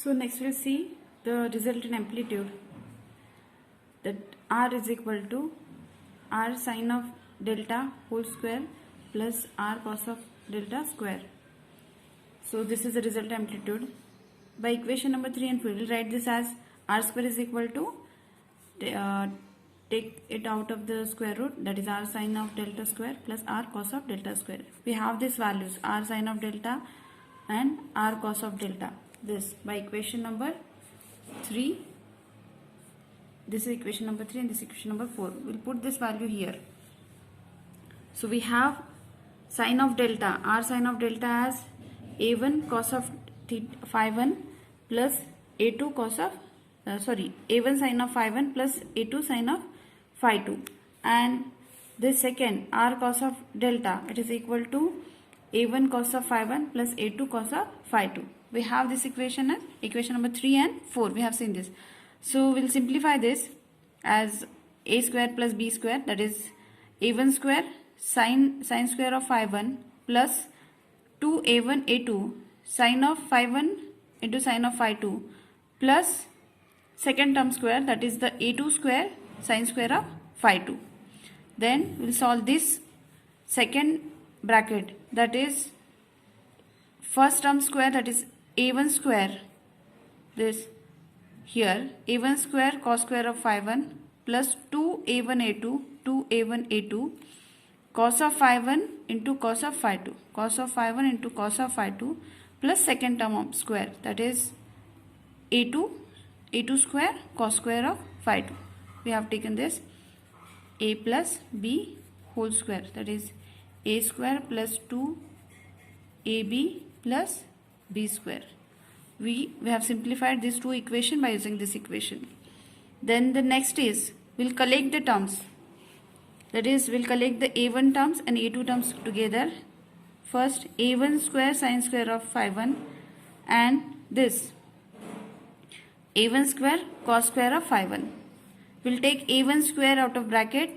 So next we'll see the resultant amplitude, that R is equal to R sine of delta whole square plus R cos of delta square. So this is the resultant amplitude. By equation number 3 and 4, we'll write this as R square is equal to, take it out of the square root, that is R sine of delta square plus R cos of delta square. We have these values, R sine of delta and R cos of delta. This by equation number 3. This is equation number 3 and this is equation number 4. We'll put this value here. So we have sine of delta, R sine of delta as A1 cos of phi 1 plus A2 cos of, A1 sine of phi 1 plus A2 sine of phi 2. And this second R cos of delta, it is equal to A1 cos of phi 1 plus A2 cos of phi 2. We have this equation as equation number 3 and 4. We have seen this. So we'll simplify this as A square plus B square, that is A1 square sine square of phi 1 plus 2A1 A2 sine of phi 1 into sine of phi 2 plus second term square, that is the A2 square sine square of phi 2. Then we'll solve this second bracket, that is first term square, that is A1 square, this here A1 square cos square of phi 1 plus 2A1 A2 cos of phi 1 into cos of phi 2, cos of phi 1 into cos of phi 2 plus second term of square, that is A2 square cos square of phi 2. We have taken this A plus B whole square, that is A square plus 2AB plus B square. We have simplified these two equations by using this equation. Then the next is, we'll collect the terms. That is, we'll collect the A1 terms and A2 terms together. First, A1 square sine square of phi 1 and this A1 square cos square of phi 1. We'll take A1 square out of bracket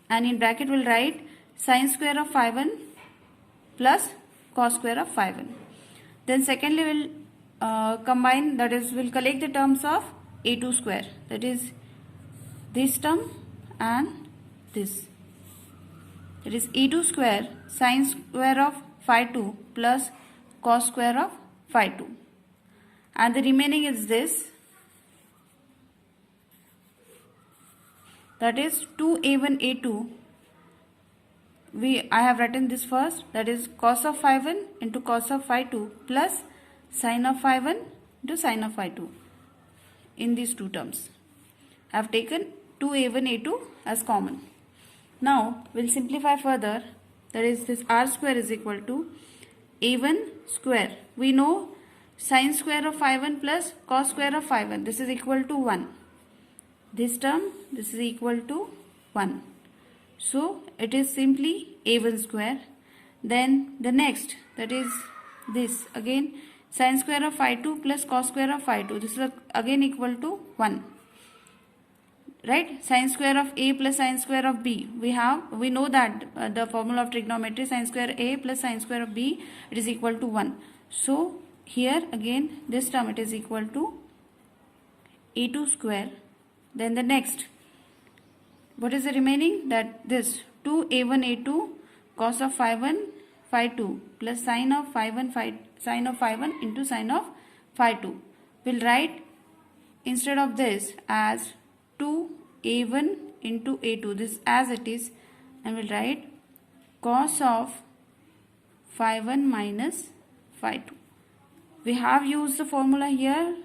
and in bracket we'll write sine square of phi 1 plus cos square of phi 1. Then secondly we'll combine, that is we'll collect the terms of A2 square, that is this term and this. That is A2 square sine square of phi 2 plus cos square of phi 2. And the remaining is this, that is 2A1 A2. I have written this first, that is cos of phi 1 into cos of phi 2 plus sine of phi 1 into sine of phi 2 in these two terms. I have taken 2A1 A2 as common. Now we'll simplify further, that is this R square is equal to A1 square. We know sine square of phi 1 plus cos square of phi 1, this is equal to 1. This term, this is equal to 1. So it is simply A1 square. Then the next, that is this again sine square of phi 2 plus cos square of phi 2, this is again equal to 1. Right? Sine square of A plus sine square of B. We know that the formula of trigonometry, sine square A plus sine square of B, it is equal to 1. So here again this term it is equal to A2 square. Then the next, what is the remaining? That this 2A1 A2 cos of phi 1 phi 2 plus sine of phi 1 into sine of phi 2. We'll write instead of this as 2A1 into A2, this as it is, and we'll write cos of phi 1 minus phi 2. We have used the formula here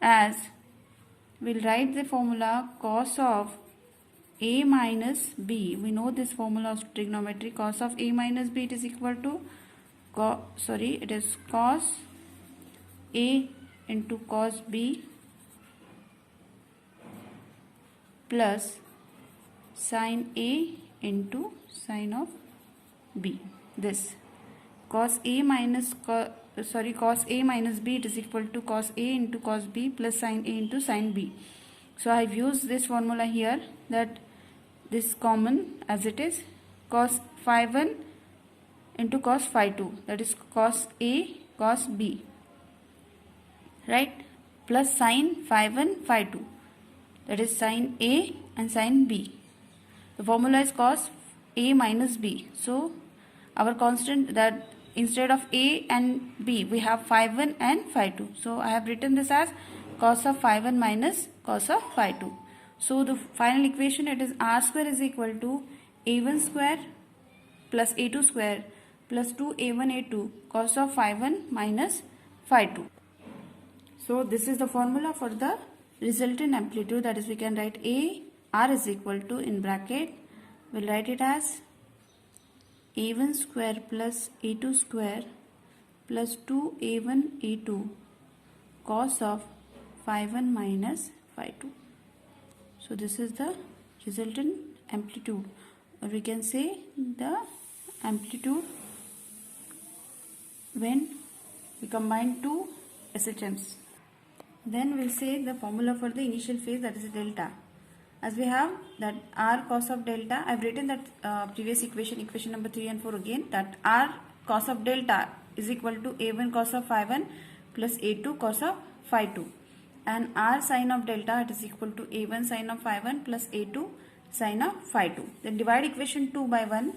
as, we'll write the formula cos of A minus B. We know this formula of trigonometry, cos of A minus B, it is equal to it is cos A into cos B plus sin A into sin of B. This cos A minus cos A minus B, it is equal to cos A into cos B plus sin A into sin B. So I have used this formula here, that this common as it is, cos phi 1 into cos phi 2, that is cos A cos B. right? Plus sine phi 1 phi 2, that is sine A and sine B. The formula is cos A minus B. So our constant, that instead of A and B we have phi 1 and phi 2. So I have written this as cos of phi 1 minus cos of phi 2. So the final equation, it is r square is equal to a1 square plus a2 square plus 2a1 a2 cos of phi 1 minus phi 2. So this is the formula for the resultant amplitude, that is we can write A r is equal to, in bracket we'll write it as a1 square plus a2 square plus 2a1 a2 cos of phi 1 minus phi 2. So this is the resultant amplitude, or we can say the amplitude when we combine two SHMs. Then we'll say the formula for the initial phase, that is delta. As we have that r cos of delta, I've written that previous equation number 3 and 4 again, that r cos of delta is equal to a1 cos of phi 1 plus a2 cos of phi 2, and r sin of delta, it is equal to a1 sin of phi 1 plus a2 sin of phi 2. Then divide equation 2 by 1.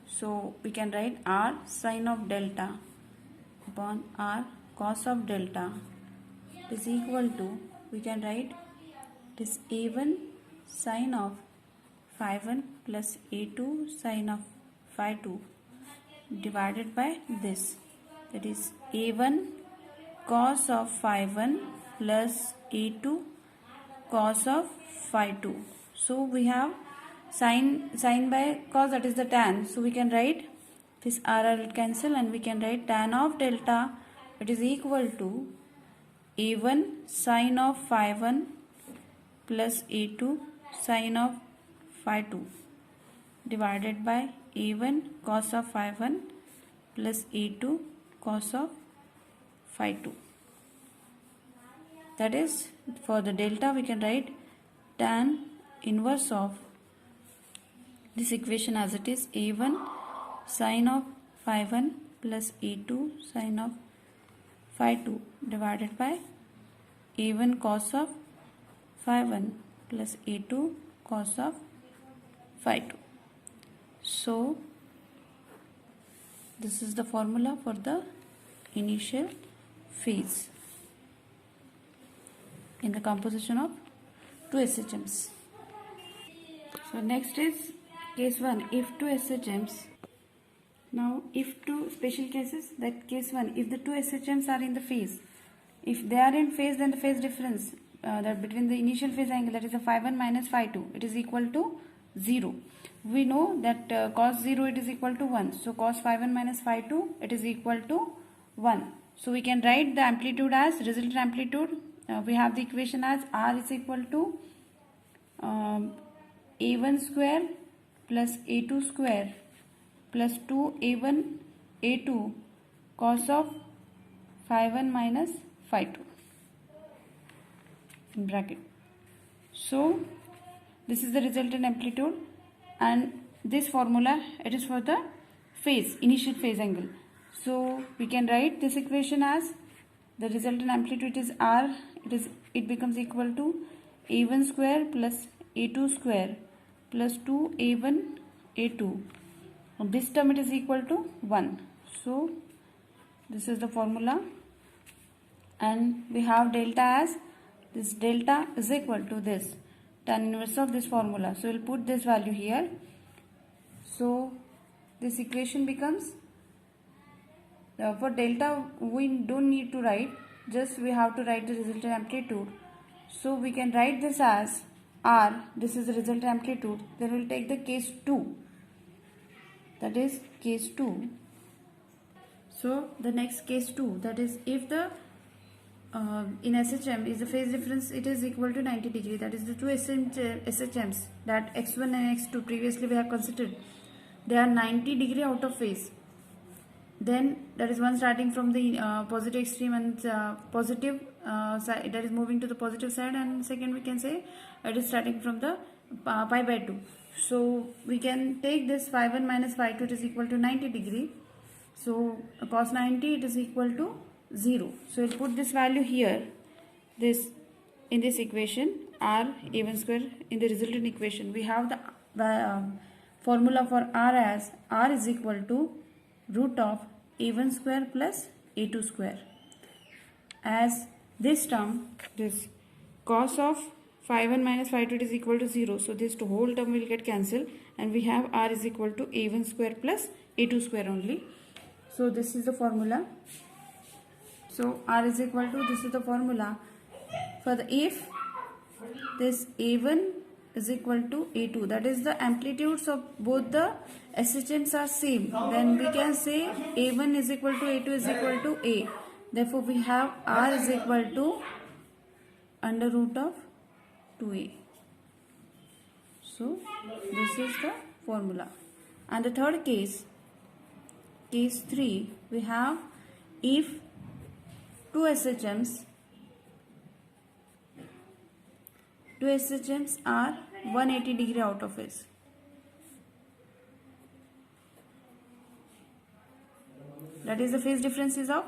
So we can write r sin of delta upon r cos of delta is equal to, we can write this a1 sin of phi 1 plus a2 sin of phi 2 divided by this, that is a1 cos of phi 1 plus a2 cos of phi 2. So we have sin by cos, that is the tan. So we can write this r will cancel and we can write tan of delta, it is equal to a1 sin of phi 1 plus a2 sin of phi 2 divided by a1 cos of phi 1 plus a2 cos of phi 2. That is, for the delta we can write tan inverse of this equation as it is, a1 sin of phi 1 plus a2 sin of phi 2 divided by a1 cos of phi 1 plus a2 cos of phi 2. So this is the formula for the initial phase in the composition of two SHMs. So next is case 1, if two SHMs. Now if two special cases, that case 1, if the two SHMs are in the phase, if they are in phase, then the phase difference that between the initial phase angle, that is the phi 1 minus phi 2, it is equal to 0. We know that cos 0 it is equal to 1. So cos phi 1 minus phi 2 it is equal to 1. So we can write the amplitude as resultant amplitude. We have the equation as r is equal to a1 square plus a2 square plus 2a1 a2 cos of phi 1 minus phi 2 in bracket. So this is the resultant amplitude, and this formula, it is for the phase, initial phase angle. So we can write this equation as the resultant amplitude is r, it becomes equal to a1 square plus a2 square plus 2a1 a2. This term it is equal to 1. So this is the formula, and we have delta as, this delta is equal to this tan inverse of this formula. So we'll put this value here. So this equation becomes, for delta we don't need to write, just we have to write the resultant amplitude. So we can write this as r, this is the resultant amplitude. Then we'll take the case 2, that is case 2. So the next case 2, that is if the in SHM is the phase difference, it is equal to 90 degree, that is the two SHMs, that x1 and x2 previously we have considered, they are 90 degree out of phase. Then that is one starting from the positive extreme and positive side, that is moving to the positive side, and second we can say it is starting from the pi by 2. So we can take this phi 1 minus phi 2, it is equal to 90 degree. So cos 90 it is equal to 0. So we'll put this value here. This in this equation r a1 square in the resultant equation we have the formula for r as r is equal to root of a1 square plus a2 square. As this term, this cos of phi 1 minus phi 2 is equal to 0. So this whole term will get cancelled and we have r is equal to a1 square plus a2 square only. So this is the formula. So r is equal to, this is the formula for the if this a1 is equal to a2, that is the amplitudes of both the SHMs are same, then we can say a1 is equal to a2 is equal to a. Therefore we have r is equal to under root of 2a. So this is the formula. And the third case, case 3, we have if two SHMs are 180 degree out of phase. That is the phase difference is of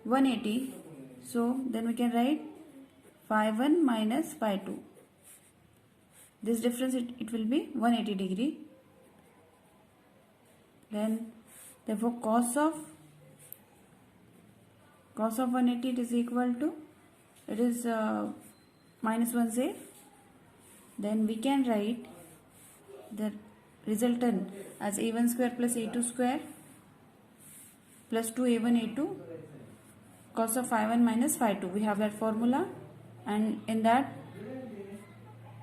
180. So then we can write phi 1 minus phi 2. This difference it will be 180 degree. Then therefore cos of 180 it is equal to, it is minus 1 save. Then we can write the resultant as a1 square plus a2 square plus 2a1 a2 cos of phi 1 minus phi 2. We have that formula, and in that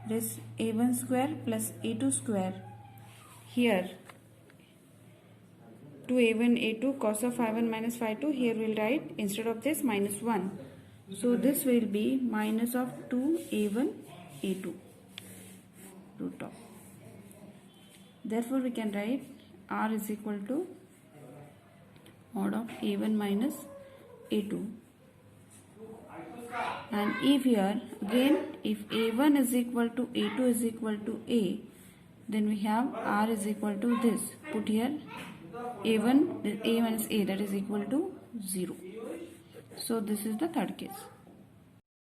this a1 square plus a2 square, here 2a1 a2 cos of phi 1 minus phi 2, here we will write instead of this minus 1. So this will be minus of 2a1 a2 root of. Therefore we can write r is equal to mod of a1 minus a2. And if here again if a1 is equal to a2 is equal to a, then we have r is equal to this. Put here a1 a minus a, that is equal to 0. So this is the third case.